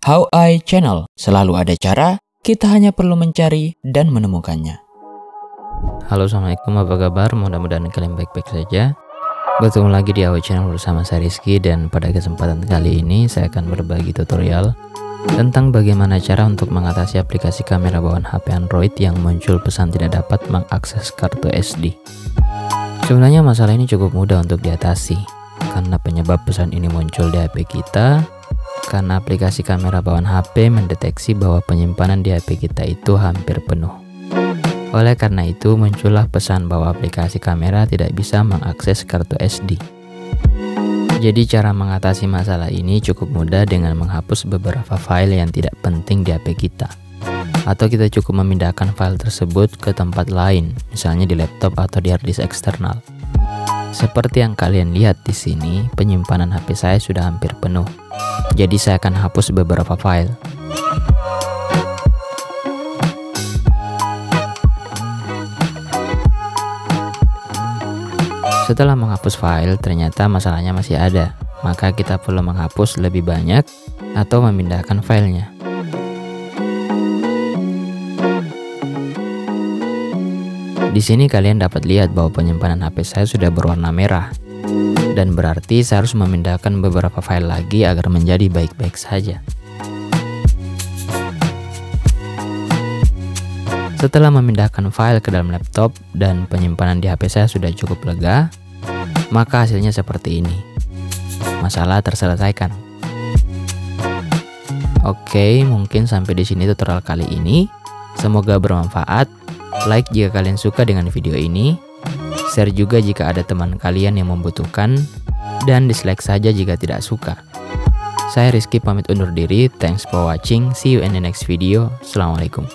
How I Channel, selalu ada cara, kita hanya perlu mencari dan menemukannya. Halo, assalamualaikum, apa kabar? Mudah-mudahan kalian baik-baik saja. Bertemu lagi di How I Channel bersama saya Rizky, dan pada kesempatan kali ini saya akan berbagi tutorial tentang bagaimana cara untuk mengatasi aplikasi kamera bawaan HP Android yang muncul pesan tidak dapat mengakses kartu SD. Sebenarnya masalah ini cukup mudah untuk diatasi, karena penyebab pesan ini muncul di HP kita karena aplikasi kamera bawaan HP mendeteksi bahwa penyimpanan di HP kita itu hampir penuh. Oleh karena itu muncullah pesan bahwa aplikasi kamera tidak bisa mengakses kartu SD. Jadi cara mengatasi masalah ini cukup mudah dengan menghapus beberapa file yang tidak penting di HP kita. Atau kita cukup memindahkan file tersebut ke tempat lain, misalnya di laptop atau di harddisk eksternal. Seperti yang kalian lihat di sini, penyimpanan HP saya sudah hampir penuh. Jadi saya akan hapus beberapa file. Setelah menghapus file, ternyata masalahnya masih ada. Maka kita perlu menghapus lebih banyak atau memindahkan filenya. Di sini kalian dapat lihat bahwa penyimpanan HP saya sudah berwarna merah. Dan berarti saya harus memindahkan beberapa file lagi agar menjadi baik-baik saja. Setelah memindahkan file ke dalam laptop dan penyimpanan di HP saya sudah cukup lega, maka hasilnya seperti ini. Masalah terselesaikan. Oke, mungkin sampai di sini tutorial kali ini. Semoga bermanfaat. Like jika kalian suka dengan video ini, share juga jika ada teman kalian yang membutuhkan, dan dislike saja jika tidak suka. Saya Rizky pamit undur diri, thanks for watching, see you in the next video, assalamualaikum.